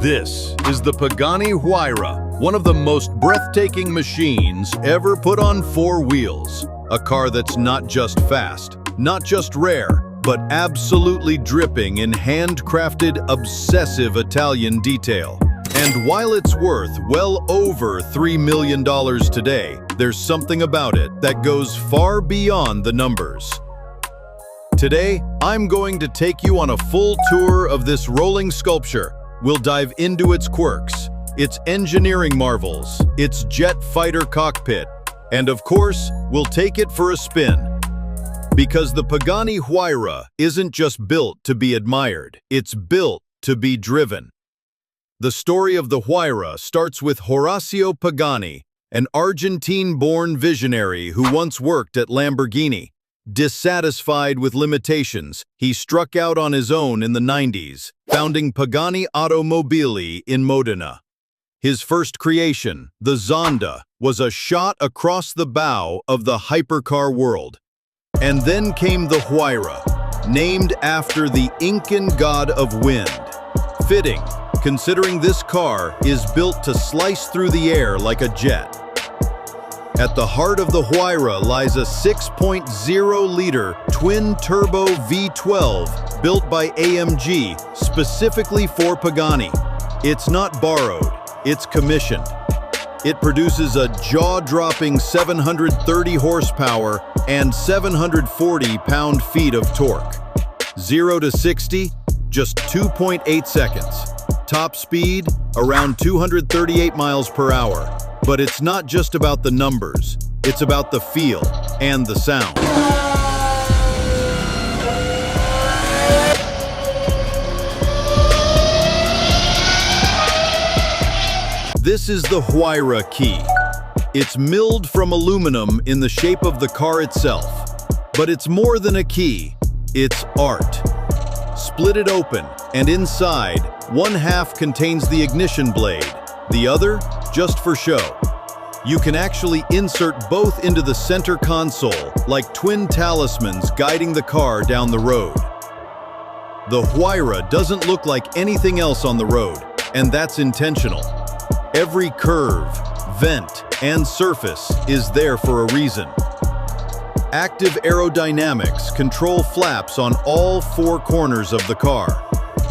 This is the Pagani Huayra, one of the most breathtaking machines ever put on four wheels. A car that's not just fast, not just rare, but absolutely dripping in handcrafted, obsessive Italian detail. And while it's worth well over $3 million today, there's something about it that goes far beyond the numbers. Today, I'm going to take you on a full tour of this rolling sculpture. We'll dive into its quirks, its engineering marvels, its jet fighter cockpit, and of course, we'll take it for a spin. Because the Pagani Huayra isn't just built to be admired, it's built to be driven. The story of the Huayra starts with Horacio Pagani, an Argentine-born visionary who once worked at Lamborghini. Dissatisfied with limitations, he struck out on his own in the 90s, founding Pagani Automobili in Modena. His first creation, the Zonda, was a shot across the bow of the hypercar world. And then came the Huayra, named after the Incan god of wind. Fitting, considering this car is built to slice through the air like a jet. At the heart of the Huayra lies a 6.0-liter twin-turbo V12 built by AMG specifically for Pagani. It's not borrowed, it's commissioned. It produces a jaw-dropping 730 horsepower and 740 pound-feet of torque. 0 to 60, just 2.8 seconds. Top speed, around 238 miles per hour. But it's not just about the numbers, it's about the feel and the sound. This is the Huayra key. It's milled from aluminum in the shape of the car itself. But it's more than a key, it's art. Split it open, and inside, one half contains the ignition blade, the other just for show. You can actually insert both into the center console, like twin talismans guiding the car down the road. The Huayra doesn't look like anything else on the road, and that's intentional. Every curve, vent, and surface is there for a reason. Active aerodynamics control flaps on all four corners of the car.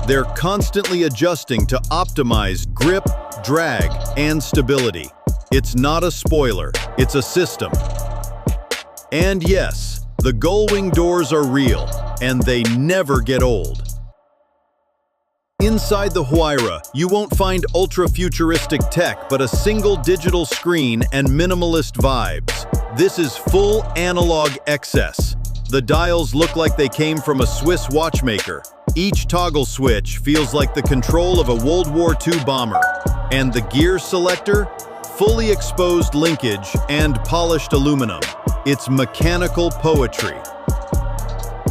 They're constantly adjusting to optimize grip, drag, and stability. It's not a spoiler, it's a system. And yes, the gullwing doors are real, and they never get old. Inside the Huayra, you won't find ultra-futuristic tech, but a single digital screen and minimalist vibes. This is full analog excess. The dials look like they came from a Swiss watchmaker. Each toggle switch feels like the control of a World War II bomber. And the gear selector? Fully exposed linkage and polished aluminum. It's mechanical poetry.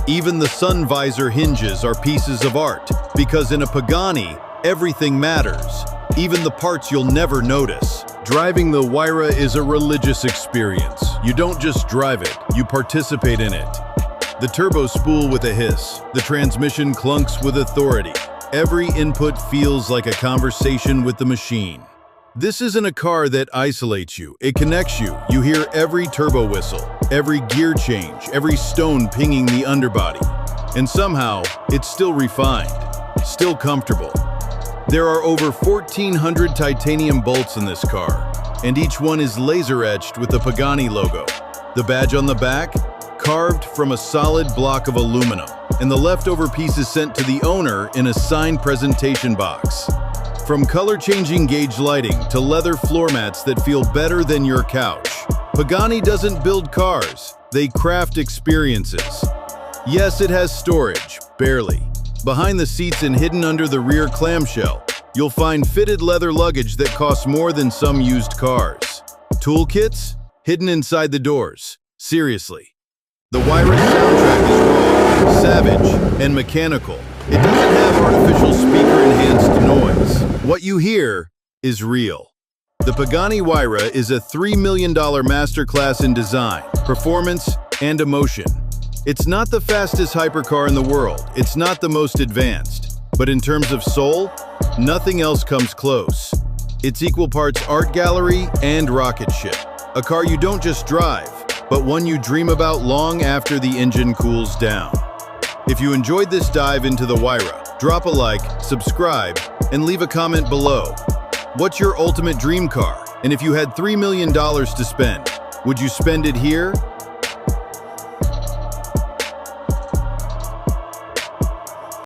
Even the sun visor hinges are pieces of art, because in a Pagani, everything matters, even the parts you'll never notice. Driving the Huayra is a religious experience. You don't just drive it, you participate in it. The turbo spool with a hiss, the transmission clunks with authority. Every input feels like a conversation with the machine. This isn't a car that isolates you, it connects you. You hear every turbo whistle, every gear change, every stone pinging the underbody. And somehow, it's still refined, still comfortable. There are over 1,400 titanium bolts in this car, and each one is laser-etched with the Pagani logo. The badge on the back, carved from a solid block of aluminum, and the leftover piece is sent to the owner in a signed presentation box. From color-changing gauge lighting to leather floor mats that feel better than your couch, Pagani doesn't build cars, they craft experiences. Yes, it has storage, barely. Behind the seats and hidden under the rear clamshell, you'll find fitted leather luggage that costs more than some used cars. Toolkits? Hidden inside the doors. Seriously. The Huayra's soundtrack is raw, savage, and mechanical. It doesn't have artificial speaker-enhanced noise. What you hear is real. The Pagani Huayra is a $3 million masterclass in design, performance, and emotion. It's not the fastest hypercar in the world, it's not the most advanced, but in terms of soul, Nothing else comes close. It's equal parts art gallery and rocket ship. A car you don't just drive, but one you dream about long after the engine cools down. If you enjoyed this dive into the Huayra, drop a like, subscribe, and leave a comment below. What's your ultimate dream car? And if you had $3 million to spend, would you spend it here